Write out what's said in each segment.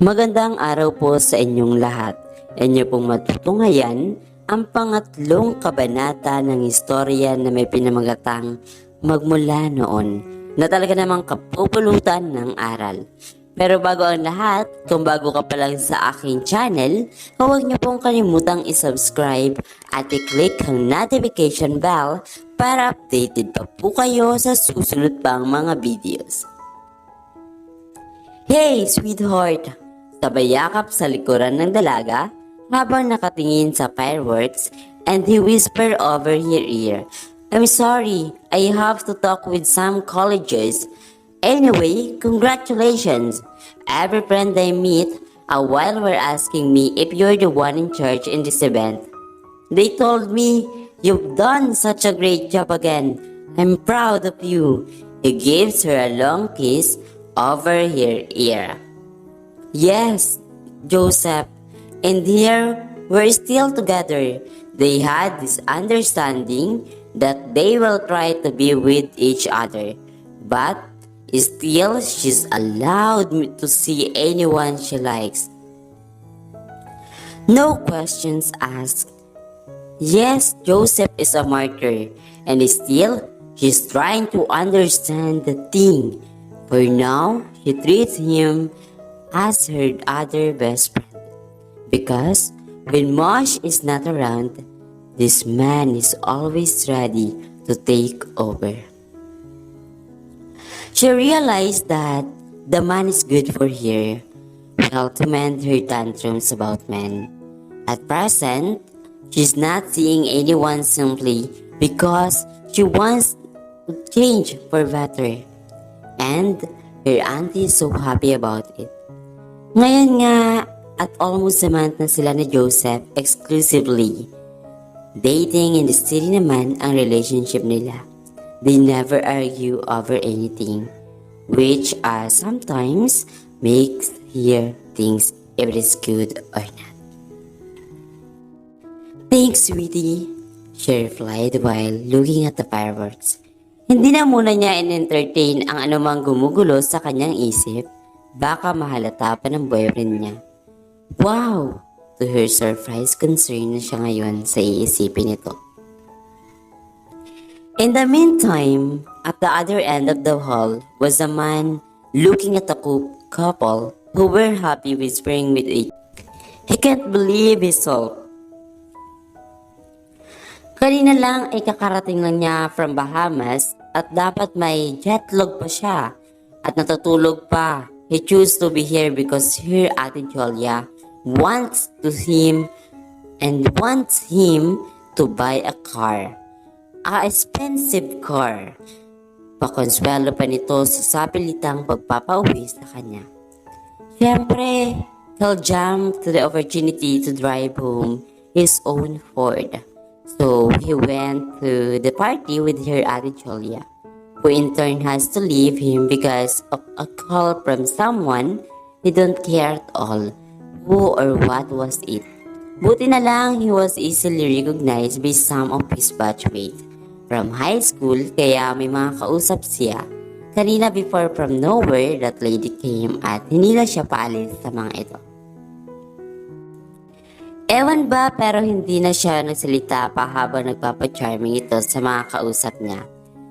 Magandang araw po sa inyong lahat. Inyo pong matutunghayan ang pangatlong kabanata ng istorya na may pinamagatang Magmula Noon, na talaga namang kapupulutan ng aral. Pero bago ang lahat, kung bago ka pa lang sa aking channel, huwag niyo pong kalimutang isubscribe at i-click ang notification bell para updated pa po kayo sa susunod pang mga videos. Hey, sweetheart! Sabay yakap sa likuran ng dalaga habang nakatingin sa fireworks, and he whispered over her ear, "I'm sorry, I have to talk with some colleges. Anyway, congratulations. Every friend I meet a while were asking me if you're the one in charge in this event. They told me you've done such a great job again. I'm proud of you." He gives her a long kiss over her ear. Yes, Joseph, and here we're still together. They had this understanding that they will try to be with each other, but still she's allowed to see anyone she likes. No questions asked. Yes, Joseph is a martyr, and still she's trying to understand the thing. For now, she treats him as her other best friend. Because when Mosh is not around, this man is always ready to take over. She realized that the man is good for her, well, to mend her tantrums about men. At present, she's not seeing anyone simply because she wants to change for better. And her auntie is so happy about it. Ngayon nga, at almost a month na sila ni Joseph exclusively. Dating in the city naman ang relationship nila. They never argue over anything, which sometimes makes her think if it is good or not. Thanks, sweetie, she replied while looking at the fireworks. Hindi na muna niya in-entertain ang anumang gumugulo sa kanyang isip. Baka mahalata pa ng boyfriend niya. Wow! To her surprise, concern na siya ngayon sa iisipin nito. In the meantime, at the other end of the hall was a man looking at the couple who were happy whispering with each. He can't believe himself. Kanina lang ay kakarating lang niya from Bahamas at dapat may jet lag pa siya at natutulog pa. He chose to be here because her Ate Julia wants him to buy a car. A expensive car. Pakonsuelo pa nito sa sapilitang pagpapauwi sa kanya. Siyempre, he'll jump to the opportunity to drive home his own Ford. So, he went to the party with her Ate Julia, who in turn has to leave him because of a call from someone he don't care at all who or what was it. Buti na lang he was easily recognized by some of his batchmates from high school, kaya may mga kausap siya. Kanina before from nowhere, that lady came at hindi na siya paalis sa mga ito. Ewan ba, pero hindi na siya nagsalita pa habang nagpapacharming ito sa mga kausap niya.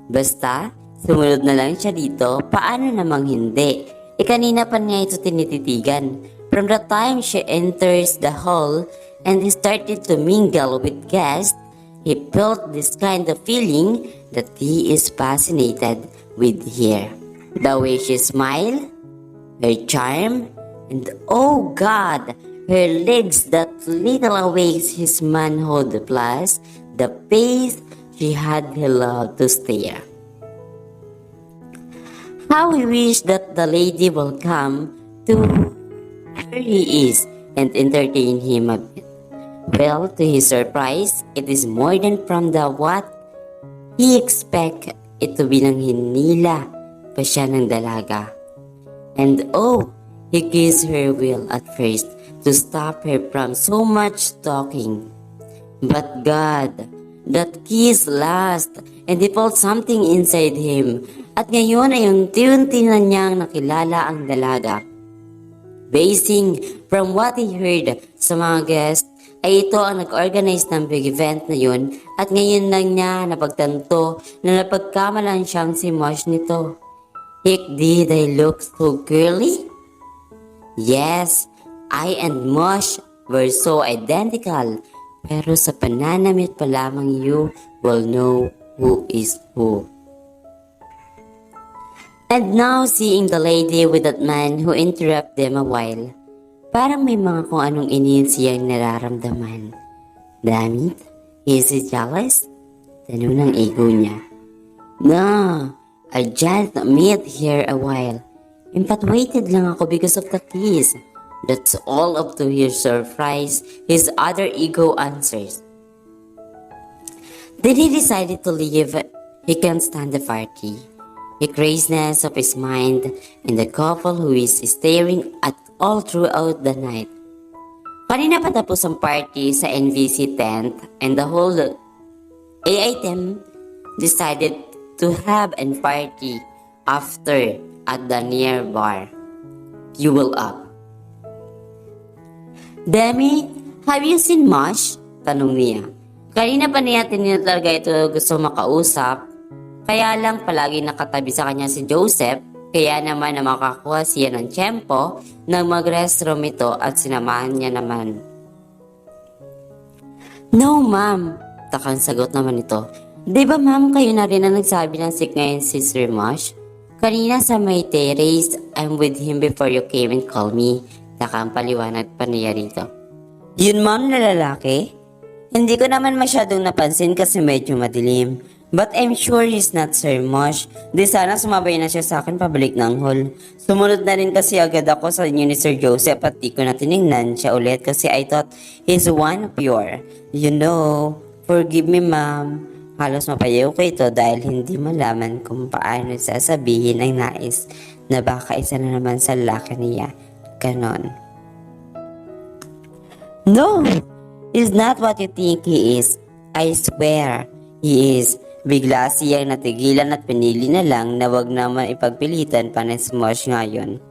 Basta, sumunod na lang siya dito, paano namang hindi? Kanina pa niya ito tinititigan. From the time she enters the hall and he started to mingle with guests, he felt this kind of feeling that he is fascinated with her. The way she smiled, her charm, and oh God, her legs that little awakes his manhood, plus the face she had he loved to stare. How he wished that the lady will come to where he is and entertain him a bit. Well, to his surprise, it is more than from the what he expect it to be, nang hinila pa siya ng dalaga. And oh, he kissed her will at first to stop her from so much talking. But God, that kiss last, and he felt something inside him. At ngayon ay unti-unti na niyang nakilala ang dalaga. Basing from what he heard sa mga guests, ay ito ang nag-organize ng big event na yun at ngayon lang niya napagtanto na napagkamalan siyang si Mosh nito. Did I look so girly? Yes, I and Mosh were so identical. Pero sa pananamit pa lamang you will know who is who. And now seeing the lady with that man who interrupt them a while, parang may mga kung anong inin siyang nararamdaman. Damn it, is he jealous? Tanong ng ego niya. No, I just met here a while. Infatuated lang ako because of the kiss. That's all up to his surprise, his other ego answers. Then he decided to leave. He can't stand the party. The craziness of his mind and the couple who is staring at all throughout the night. Kanina patapos ang party sa NVC tent and the whole AI team decided to have a party after at the near bar. Fuel up. Demi, have you seen Mosh? Tanong niya. Kanina pa niya talaga ito gusto makausap. Kaya lang palagi nakatabi sa kanya si Joseph, kaya naman na makakuha siya ng tiyempo nang mag-restroom ito at sinamahan niya naman. No ma'am, takang sagot naman ito. Di ba ma'am kayo na rin ang nagsabi ng sick ngayon si Sir Mosh? Kanina sa may terrace, I'm with him before you came and called me. Takang paliwanag pa niya rito. Yun ma'am na lalaki? Hindi ko naman masyadong napansin kasi medyo madilim. But I'm sure he's not Sir Mosh. Di sana sumabay na siya sa akin pabalik ng hall. Sumunod na rin kasi agad ako sa inyo ni Sir Joseph at di ko na tinignan siya ulit kasi I thought he's one pure. You know, forgive me ma'am. Halos mapayaw ko ito dahil hindi malaman kung paano sasabihin ang nais na baka isa na naman sa lalaki niya. Ganon. No, he's not what you think he is. I swear, he is. Bigla siyang natigilan at pinili na lang na wag naman ipagpilitan pa ni Mosh ngayon.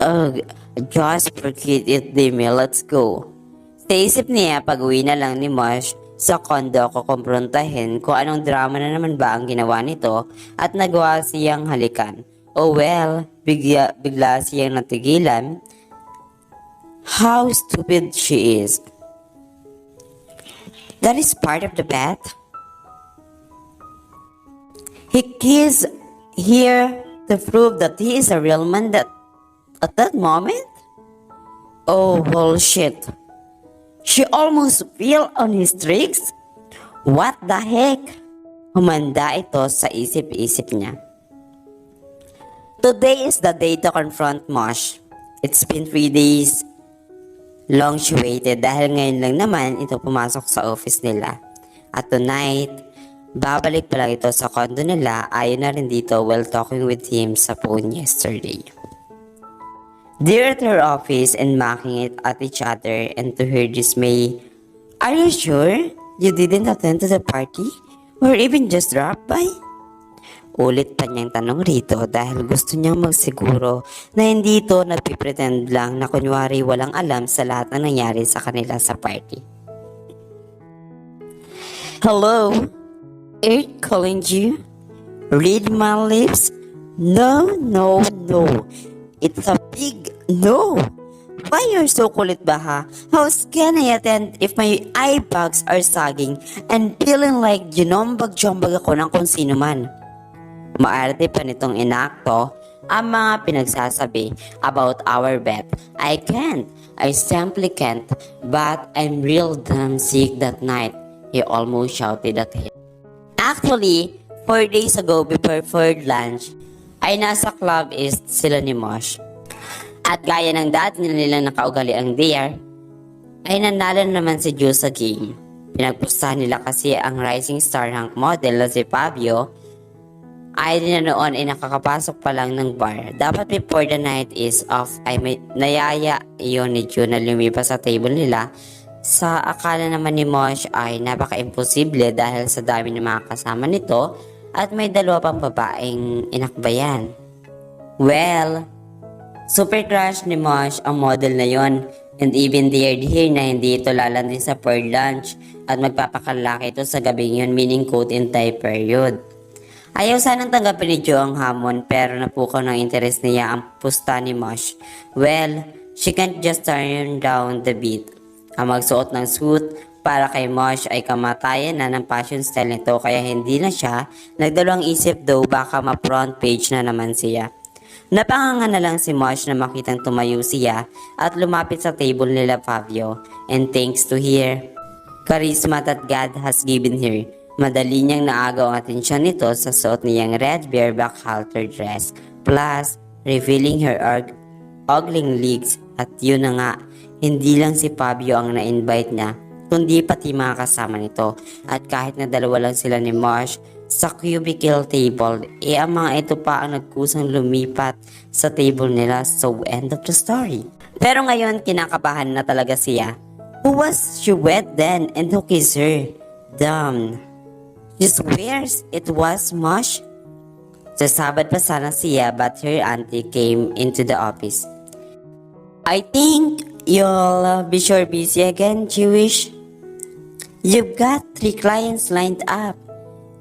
Ugh, just forget it, Demi. Let's go. Sa isip niya, pag-uwi na lang ni Mosh sa kondo ko kumprontahin kung anong drama na naman ba ang ginawa nito at nagawa siyang halikan. Oh well, bigla siyang natigilan. How stupid she is. That is part of the bet. He kissed here to prove that he is a real man at that moment? Oh, bullshit. She almost fell on his tricks? What the heck? Humanda ito sa isip-isip niya. Today is the day to confront Mosh. It's been 3 days long she waited dahil ngayon lang naman ito pumasok sa office nila. At tonight, babalik pala ito sa condo nila ayon na rin dito while talking with him sa phone yesterday. They're at her office and mocking it at each other and to her dismay, are you sure you didn't attend to the party or even just drop by? Ulit pa niyang tanong rito dahil gusto niyang magsiguro na hindi ito nagpipretend lang na kunyari walang alam sa lahat na nangyari sa kanila sa party. Hello? Are calling you? Read my lips? No, no, no. It's a big no. Why you're so kulit ba ha? How can I attend if my eye bags are sagging and feeling like ginombag-jombag ako ng kung sino man? Maarte pa nitong inakto ang mga pinagsasabi about our bet. I can't. I simply can't. But I'm real damn sick that night. He almost shouted at him. Actually, 4 days ago before third lunch, ay nasa club is sila ni Mosh. At gaya ng dati nilang nakaugali ang dare, ay nanalo naman si Jules sa game. Pinagpustahan nila kasi ang rising star hunk model na si Fabio ay din na noon ay nakakapasok pa lang ng bar. Dapat before the night is off ay may nayaya iyon ni June na lumipas sa table nila. Sa akala naman ni Mosh ay napaka-imposible dahil sa dami ng mga kasama nito at may dalawa pang babaeng inakbayan. Well, Super crush ni Mosh ang model na yon, and even dared here na hindi ito lalandi sa per lunch at magpapakalaki ito sa gabing yun, meaning coat and tie period. Ayaw sanang tanggapin ni Joe ang hamon pero napukaw ng interes niya ang pusta ni Mosh. Well, she can't just turn down the beat. Ang magsuot ng suit para kay Mosh ay kamatayan na ng fashion style nito kaya hindi na siya nagdalawang isip daw baka ma-front page na naman siya. Napanganga na lang si Mosh na makitang tumayo siya at lumapit sa table nila Fabio, and thanks to her charisma that God has given her, madali niyang naagaw ang atensyon nito sa suot niyang red bareback halter dress, plus revealing her ogling legs. At yun na nga, hindi lang si Fabio ang na-invite niya, kundi pati mga kasama nito. At kahit na dalawa lang sila ni Mosh sa cubicle table, ang mga ito pa ang nagkusang lumipat sa table nila, so end of the story. Pero ngayon, kinakabahan na talaga siya. Who was she with then and who kissed her? Damn. She swears it was Mosh. Sasabad pa sana siya but her auntie came into the office. I think you'll be sure busy again, Jewish. You've got 3 clients lined up.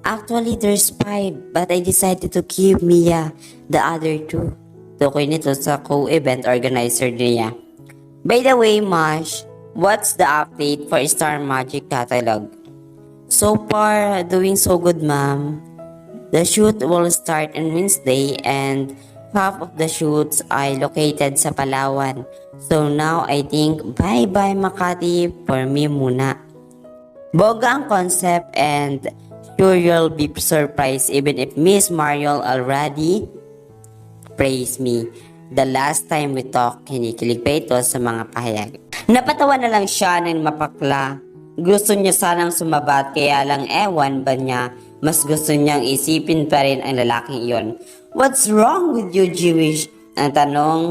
Actually, there's 5, but I decided to give Mia the other 2. Tukoy nito sa co-event organizer niya. By the way, Mosh, what's the update for Star Magic catalog? So far, doing so good, ma'am. The shoot will start on Wednesday and half of the shoots are located sa Palawan. So now I think bye-bye Makati for me muna. Boga ang concept and sure you'll be surprised even if Miss Mariel already praised me. The last time we talked, kinikilig pa ito sa mga pahayag. Napatawa na lang siya ng mapakla. Gusto niya sanang sumabat kaya lang ewan ba niya, mas gusto niyang isipin pa rin ang lalaking iyon. What's wrong with you, Jewish? Ang tanong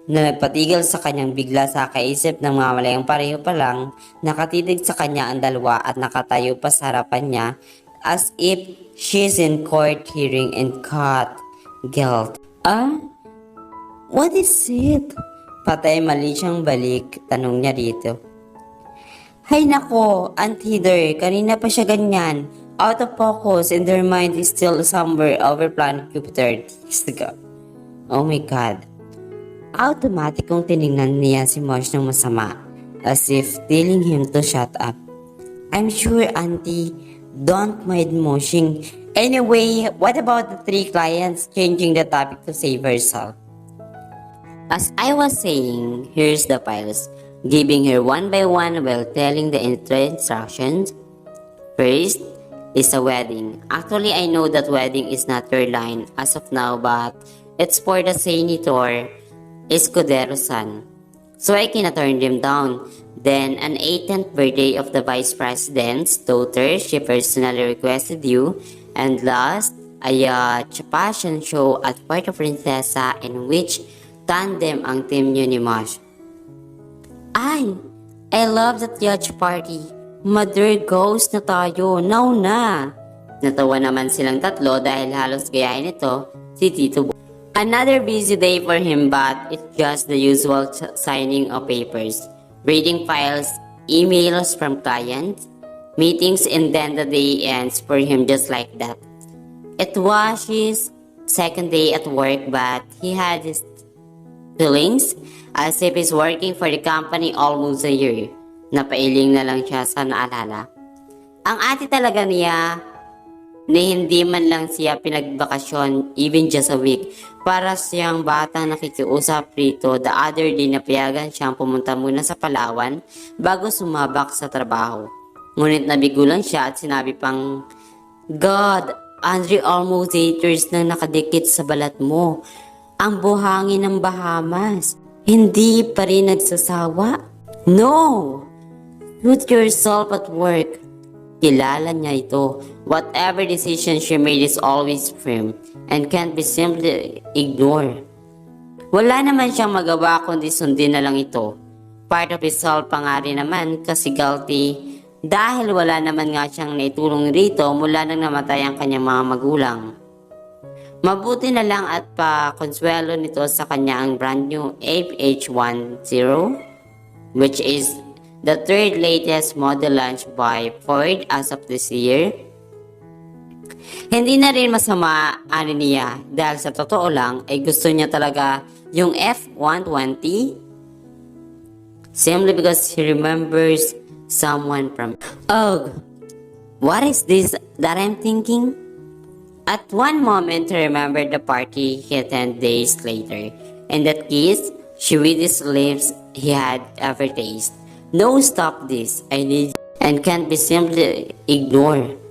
na nagpatigil sa kanyang bigla sa kaisip ng mga malayang pareho pa lang, nakatitig sa kanya ang dalawa at nakatayo pa sa harapan niya as if she's in court hearing and caught guilt. What is it? Patay mali siyang balik, tanong niya dito. Hay nako, Auntie Der, kanina pa siya ganyan. Out of focus and their mind is still somewhere over planet Jupiter. Oh my God. Automatic kong tinignan niya si Mosh ng masama, as if telling him to shut up. I'm sure, Auntie, don't mind moshing. Anyway, what about the 3 clients changing the topic to save herself? As I was saying, here's the files, giving her one by one while telling the instructions. First is a wedding. Actually, I know that wedding is not your line as of now, but it's for the senator Escudero's son. So I cannot turn them down. Then, an 18th birthday of the vice president's daughter, she personally requested you. And last, a fashion show at Puerto Princesa in which tandem ang team niyo ni Mosh. I love that yacht party. Mother ghost na tayo, now na. Natawa naman silang tatlo dahil halos gayahin ito si Tito. Another busy day for him but it's just the usual signing of papers, reading files, emails from clients, meetings, and then the day ends for him just like that. It was his second day at work but he had his feelings as if he's working for the company almost a year. Napailing na lang siya sa naalala. Ang ate talaga niya na hindi man lang siya pinagbakasyon even just a week. Para siyang batang nakikiusap rito, the other day napayagan siyang pumunta muna sa Palawan bago sumabak sa trabaho. Ngunit nabigo lang siya at sinabi pang, God, Andrei, almost 8 years nang nakadikit sa balat mo. Ang buhangin ng Bahamas. Hindi pa rin nagsasawa? No! Put yourself at work. Kilala niya ito. Whatever decision she made is always firm and can't be simply ignored. Wala naman siyang magawa kundi sundin na lang ito. Part of his soul pa nga rin naman kasi guilty dahil wala naman nga siyang naitulong rito mula nang namatay ang kanyang mga magulang. Mabuti na lang at pa-konsuelo nito sa kanya ang brand new FH10, which is the third latest model launched by Ford as of this year. Hindi na rin masama niya dahil sa totoo lang ay gusto niya talaga yung F120 simply because he remembers someone from... Oh, what is this that I'm thinking? At one moment, he remembered the party he attended days later, and that kiss, sweetest lips he had ever tasted. No, stop this. I need and can't be simply ignored.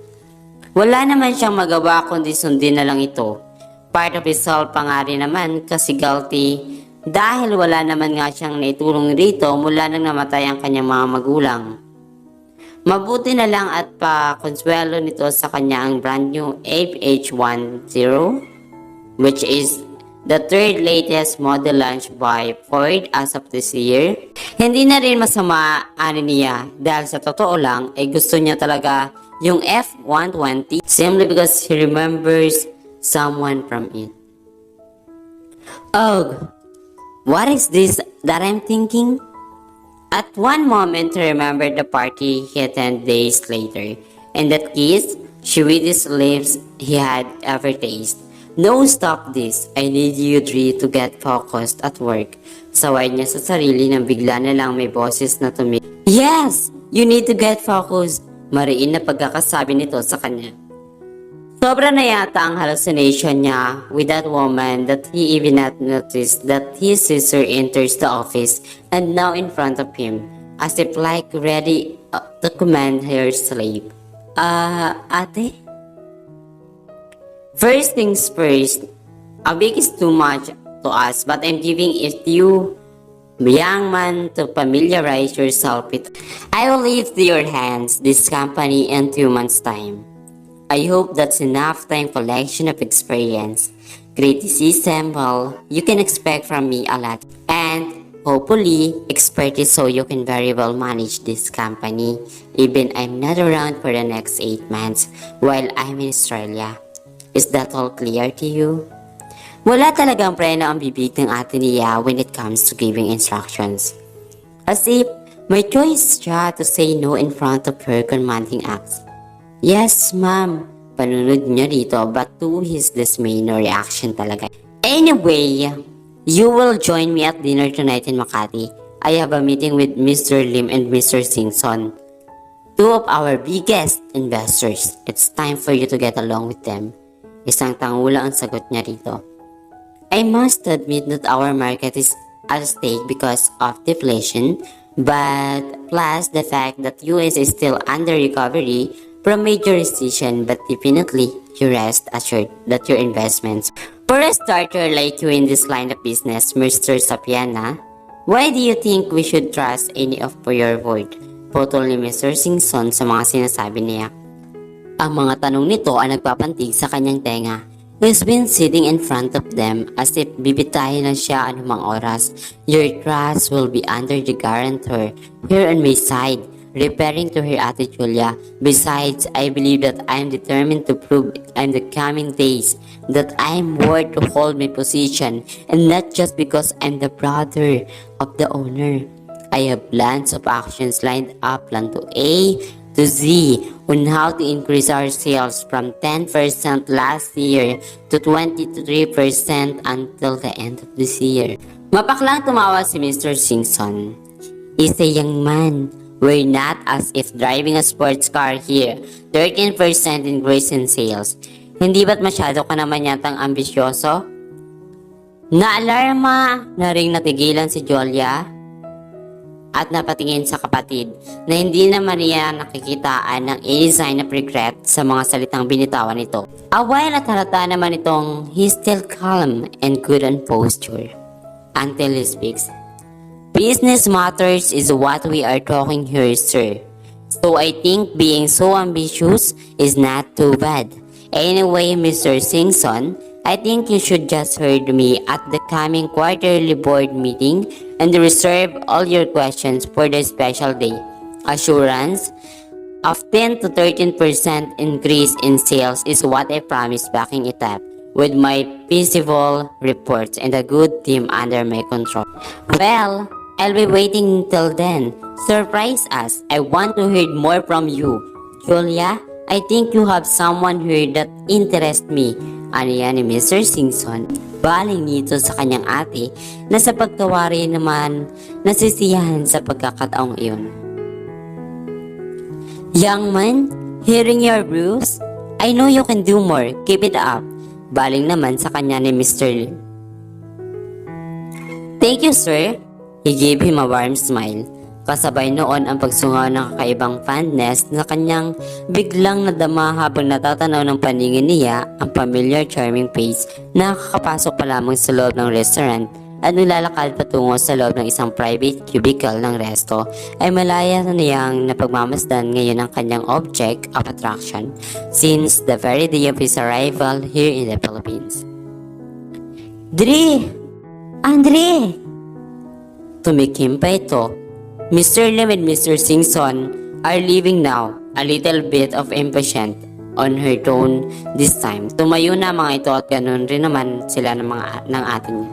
Wala naman siyang magawa kundi sundin na lang ito. Part of his soul pa nga rin naman kasi guilty dahil wala naman nga siyang naitulong rito mula nang namatay ang kanyang mga magulang. Mabuti na lang at pa-konsuelo nito sa kanya ang brand new FH10, which is the third latest model launched by Ford as of this year. Hindi na rin masama niya dahil sa totoo lang ay gusto niya talaga yung F120 simply because he remembers someone from it. Oh, what is this that I'm thinking? At one moment, he remembered the party he attended days later, and that kiss, sweetest lips he had ever tasted. No, stop this. I need you three to get focused at work. Saway niya sa sarili nang bigla na lang may boses na tumi. Yes! You need to get focused. Mariin na pagkakasabi nito sa kanya. Sobra na yata ang hallucination niya with that woman that he even not noticed that his sister enters the office and now in front of him, as if like ready to command her slave. Ate? First things first, a big is too much to us, but I'm giving it you, young man, to familiarize yourself with. I will leave to your hands this company in 2 months' time. I hope that's enough time collection of experience, criticism, well, you can expect from me a lot, and hopefully expertise so you can very well manage this company even I'm not around for the next 8 months while I'm in Australia. Is that all clear to you? Wala talagang preno ang bibig ng ate niya when it comes to giving instructions. As if may choice siya to say no in front of her commanding acts. Yes, ma'am. Panunod niya dito but to his dismay no reaction talaga. Anyway, you will join me at dinner tonight in Makati. I have a meeting with Mr. Lim and Mr. Singson, two of our biggest investors. It's time for you to get along with them. Isang tangula ang sagot niya rito. I must admit that our market is at stake because of deflation, but plus the fact that US is still under recovery from major recession, but definitely you rest assured that your investments. For a starter like you in this line of business, Mr. Sapiana, why do you think we should trust any of your word? Putol ni Mr. Singson sa mga sinasabi niya. Ang mga tanong nito ay nagpapantig sa kanyang tenga. He's been sitting in front of them as if bibitahin na siya anumang oras. Your trust will be under the guarantor here on my side. Referring to her Ate Julia. Besides, I believe that I am determined to prove in the coming days that I am worth to hold my position, and not just because I'm the brother of the owner. I have plans of actions lined up, plan to A to Z, on how to increase our sales from 10% last year to 23% until the end of this year. Mapaklang tumawa si Mr. Singson. Is a young man. We're not as if driving a sports car here. 13% increase in sales. Hindi ba't masyado ka naman yatang ambisyoso? Naalarma na ring natigilan si Julia at napatingin sa kapatid na hindi naman niya nakikitaan ng any sign of regret sa mga salitang binitawan nito. A while at halata naman itong he's still calm and good on posture until he speaks. Business matters is what we are talking here, sir. So I think being so ambitious is not too bad. Anyway, Mr. Singson, I think you should just heard me at the coming quarterly board meeting and reserve all your questions for the special day. Assurance of 10 to 13% increase in sales is what I promised backing it up. with my peaceful reports and a good team under my control. Well, I'll be waiting till then. Surprise us. I want to hear more from you. Julia, I think you have someone here that interests me. Ano yan ni Mr. Simpson? Baling nito sa kanyang ate na sa pagkawari naman nasisiyahan sa pagkakataong iyon. Young man, hearing your bruise, I know you can do more. Keep it up. Baling naman sa kanya ni Mr. Lim. Thank you, sir. He gave him a warm smile. Kasabay noon ang pagsungaw ng kakaibang fondness na kanyang biglang nadama habang natatanaw ng paningin niya ang familiar charming face na kakapasok pa lamang sa loob ng restaurant at nilalakad patungo sa loob ng isang private cubicle ng resto ay malaya na niyang napagmamasdan ngayon ang kanyang object of attraction since the very day of his arrival here in the Philippines. Andrei! Tumikim pa ito. Mr. Lim and Mr. Simpson are leaving now, a little bit of impatient on her tone this time. Tumayo na mga ito at ganun rin naman sila ng atin niya.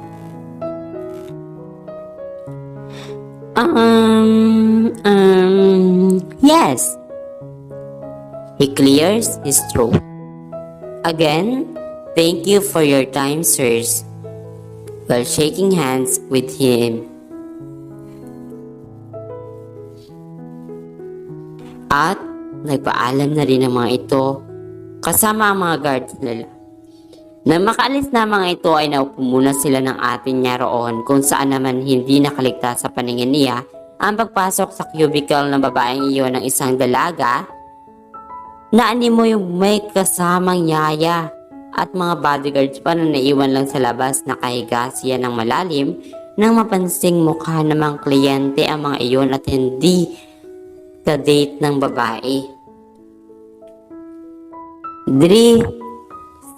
Yes. He clears his throat. Again, thank you for your time, sirs. While shaking hands with him. At nagpaalam na rin ang mga ito kasama ang mga guards nila. Nang makaalis na mga ito ay naupo muna sila ng atin niya roon kung saan naman hindi nakaligtas sa paningin niya ang pagpasok sa cubicle ng babaeng iyon ng isang dalaga na animo yung may kasamang yaya at mga bodyguards pa na naiwan lang sa labas na kahiga siya ng malalim nang mapansing mukha namang kliyente ang mga iyon at hindi ka-date ng babae.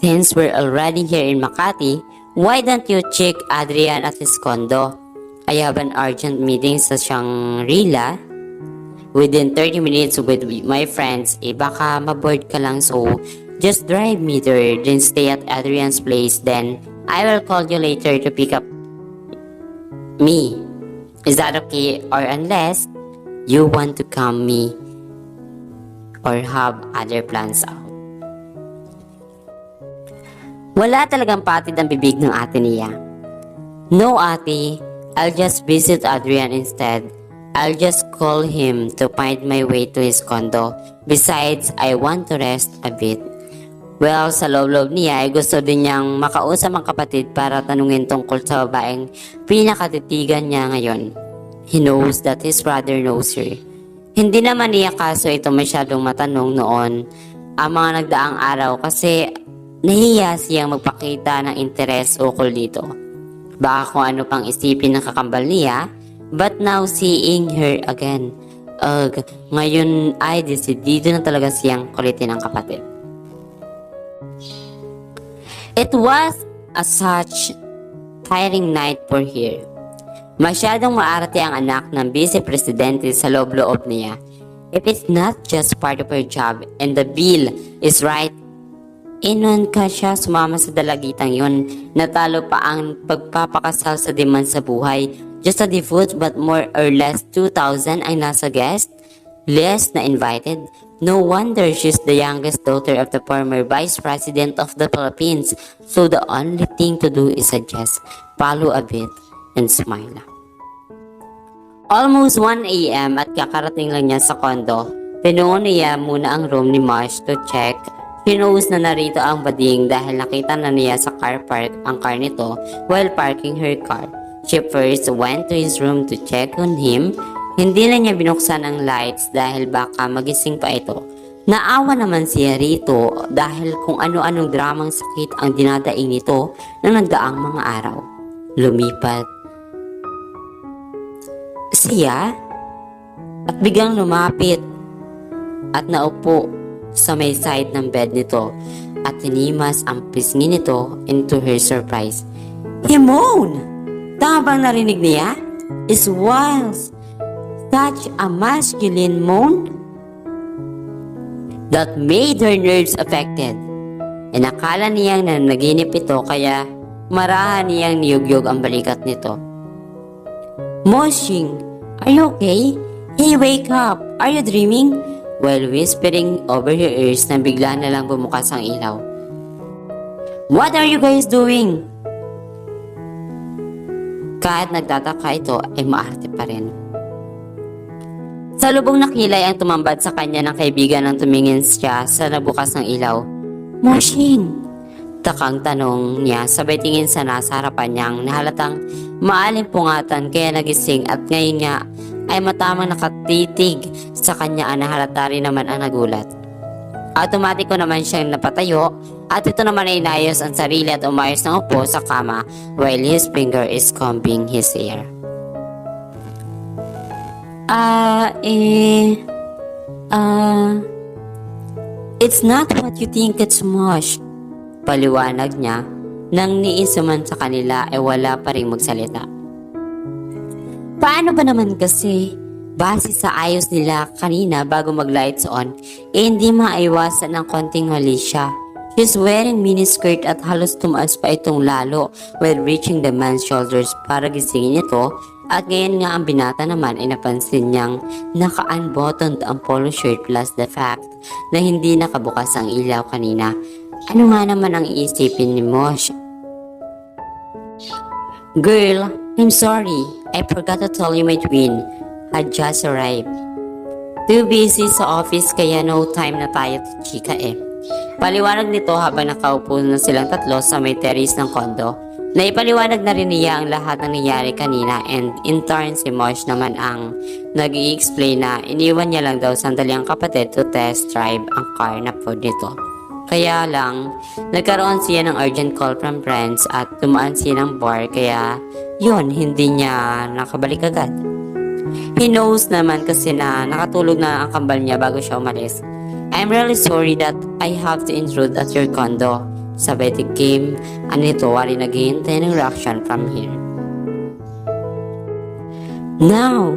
Since we're already here in Makati, why don't you check Adrian at his condo? I have an urgent meeting sa Shangri-La within 30 minutes with my friends. Baka maboard ka lang, so just drive me there, then stay at Adrian's place, then I will call you later to pick up me. Is that okay? Or unless you want to come me or have other plans out. Wala talagang patid ang bibig ng ate niya. No ate, I'll just visit Adrian instead. I'll just call him to find my way to his condo. Besides, I want to rest a bit. Well, sa loob-loob niya ay gusto din niyang makausap ang kapatid para tanungin tungkol sa babaeng pinakatitigan niya ngayon. He knows that his brother knows her. Hindi naman niya kaso ito masyadong matanong noon ang mga nagdaang araw kasi nahiya siyang magpakita ng interes ukol dito. Baka kung ano pang isipin ng kakambal niya, but now seeing her again, ngayon ay desidido na talaga siyang kulitin ang kapatid. It was a such tiring night for her. Masyadong maarte ang anak ng vice-presidente sa loob-loob niya. If it's not just part of her job and the bill is right, inon ka siya sumama sa dalagitang yon. Natalo pa ang pagpapakasal sa demand sa buhay. Just a devote but more or less 2,000 ang nasa guest list na invited. No wonder she's the youngest daughter of the former Vice President of the Philippines. So the only thing to do is suggest, follow a bit, and smile. Almost 1 a.m. at kakarating lang niya sa condo. Pinungo niya muna ang room ni Marsh to check. She knows na narito ang bading dahil nakita na niya sa car park ang car nito while parking her car. She first went to his room to check on him. Hindi na niya binuksan ang lights dahil baka magising pa ito. Naawa naman siya rito dahil kung ano-anong dramang sakit ang dinadaing nito na nagdaang mga araw. Lumipat siya at biglang lumapit at naupo sa may side ng bed nito at hinimas ang pisngi nito into her surprise. He moaned! Tama bang narinig niya? It was such a masculine moan that made her nerves affected. Nakala niyang na naginip ito kaya marahan niyang niyugyog ang balikat nito. Moshing, are you okay? Hey, wake up! Are you dreaming? While whispering over her ears na bigla na lang bumukas ang ilaw. What are you guys doing? Kahit nagtataka ito ay maarte pa rin. Sa lubong na kilay ang tumambad sa kanya ng kaibigan nang tumingin siya sa nabukas ng ilaw. Moshing! Takang tanong niya sabay tingin sa nasa harapan niyang nahalatang maalimpungatan kaya nagising at ngayon nga ay matamang nakatitig sa kanya na halata rin naman ang nagulat. Automatiko naman siyang napatayo at ito naman ay inayos ang sarili at umayos ng upo sa kama while his finger is combing his hair. It's not what you think it's Mosh. Paliwanag niya nang niisuman sa kanila ay wala pa rin magsalita. Paano ba naman kasi? Base sa ayos nila kanina bago mag-lights on, hindi maiwasan ng konting mali siya. She's wearing miniskirt at halos tumaas pa itong lalo while reaching the man's shoulders para gisingin ito at ngayon nga ang binata naman ay napansin niyang naka-unbuttoned ang polo shirt plus the fact na hindi nakabukas ang ilaw kanina. Ano nga naman ang iisipin ni Mosh? Girl, I'm sorry. I forgot to tell you my twin had just arrived. Too busy sa office kaya no time na tayo to chika eh. Paliwanag nito habang nakaupo na silang tatlo sa may terrace ng kondo. Naipaliwanag na rin niya ang lahat ng nangyari kanina and in turn si Mosh naman ang nag-i-explain na iniwan niya lang daw sandali ang kapatid to test drive ang car na po nito. Kaya lang, nagkaroon siya ng urgent call from friends at tumaan siya ng bar kaya yun, hindi niya nakabalik agad. He knows naman kasi na nakatulog na ang kambal niya bago siya umalis. I'm really sorry that I have to intrude at your condo. Sabay tikim, anito wari naghihintay ng reaction from here. Now,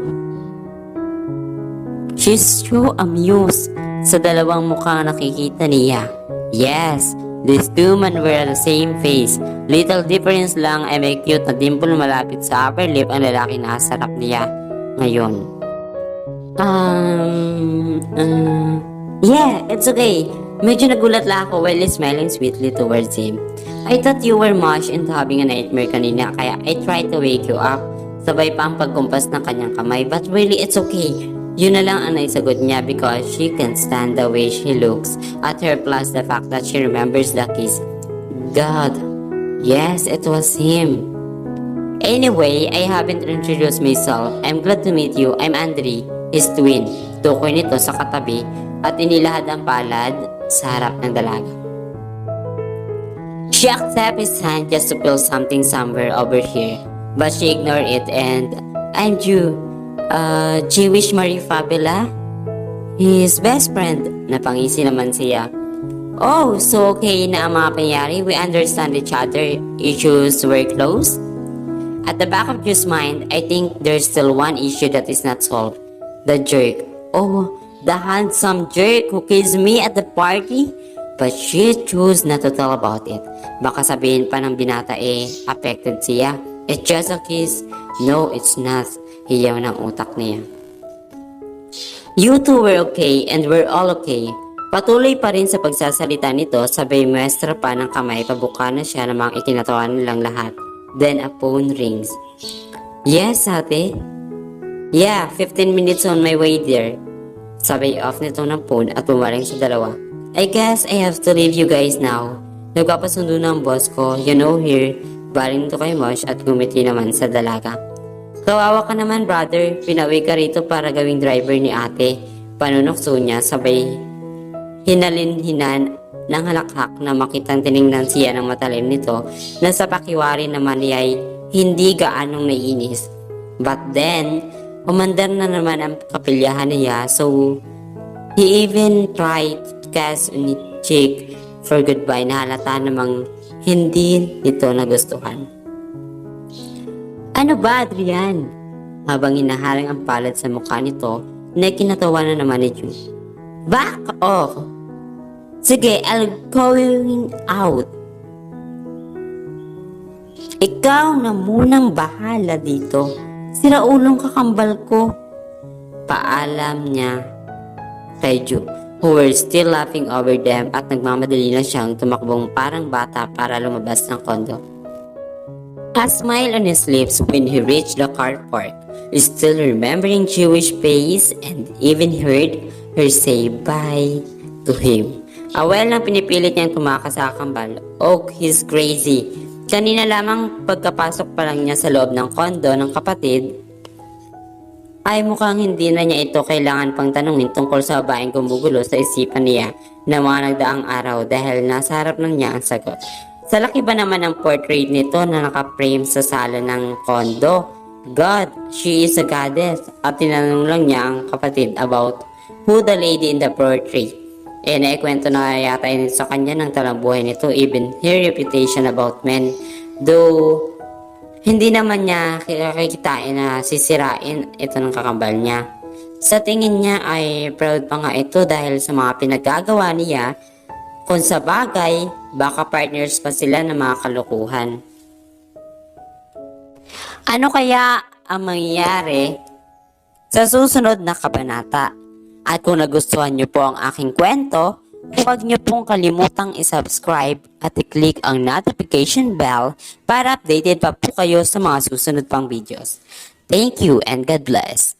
she's so amused sa dalawang mukhang nakikita niya. Yes, these two men were the same face. Little difference lang ay may cute na dimple malapit sa upper lip ang lalaki na sa harap niya ngayon. Yeah, it's okay. Medyo nagulat lang ako while smiling sweetly towards him. I thought you were Mosh and having a nightmare kanina kaya I tried to wake you up. Sabay pa ang pagkumpas ng kanyang kamay but really it's okay. Yun na lang ang naisagot niya because she can't stand the way she looks at her plus the fact that she remembers the kiss. God, yes, it was him. Anyway, I haven't introduced myself. I'm glad to meet you. I'm Andrei, his twin. Tukoy nito sa katabi at inilahad ang palad sa harap ng dalaga. She accepted his hand just to feel something somewhere over here but she ignored it and I'm you. Jewish Marie Fabula? His best friend. Napangisi naman siya. Oh, so okay na ang mga pangyari. We understand each other. Issues were closed. At the back of your mind, I think there's still one issue that is not solved. The jerk. Oh, the handsome jerk who kissed me at the party? But she chose not to tell about it. Baka sabihin pa ng binata affected siya. It's just a kiss. No, it's not. Hiyaw ng utak niya. You two were okay and we're all okay. Patuloy pa rin sa pagsasalita nito sabay muestra pa ng kamay pabuka na siya namang ikinatawa nilang lahat. Then a phone rings. Yes, ate? Yeah, 15 minutes on my way there. Sabay off nito ng phone at pumaling sa dalawa. I guess I have to leave you guys now. Nagpapasundo ng boss ko, you know here. Baling to kay Mosh at gumiti naman sa dalaga. Kawawa ka naman brother, pinawi ka rito para gawing driver ni ate. Panunokso niya sabay hinalinhinan ng halakhak na makitang tiningnan siya ng matalim nito na sa pakiwari naman niya ay hindi gaanong naiinis. But then, umandar na naman ang kapilyahan niya so he even tried to kiss on his cheek for goodbye na halata namang hindi nito nagustuhan. Ano ba, Adrian? Habang hinaharang ang palad sa mukha nito, na kinatawa na naman ni June. Back off! Sige, I'll going out. Ikaw na munang bahala dito. Siraulong kakambal ko. Paalam niya kay Ju, who were still laughing over them at nagmamadali na siyang tumakbong parang bata para lumabas ng kondo. A smile on his lips when he reached the car park, still remembering Jewish face and even heard her say bye to him. Awel nang pinipilit niyang tumakas sa kambal. Oh, he's crazy. Kanina lamang pagkapasok pa lang niya sa loob ng kondo ng kapatid, ay mukhang hindi na niya ito kailangan pang tanungin tungkol sa babaeng gumugulo sa isipan niya na mga nagdaang araw dahil nasa harap ng niya ang sagot. Sa laki ba naman ang portrait nito na nakaprame sa sala ng kondo? God, she is a goddess. At tinanong lang niya ang kapatid about who the lady in the portrait. Naikwento na yata sa kanya ng talambuhay nito, even her reputation about men. Though hindi naman niya kikitain na sisirain ito ng kakambal niya. Sa tingin niya ay proud pa nga ito dahil sa mga pinagagawa niya. Kung sa bagay, baka partners pa sila ng mga kalukuhan. Ano kaya ang mangyayari sa susunod na kabanata? At kung nagustuhan niyo po ang aking kwento, huwag niyo pong kalimutang isubscribe at i-click ang notification bell para updated pa po kayo sa mga susunod pang videos. Thank you and God bless.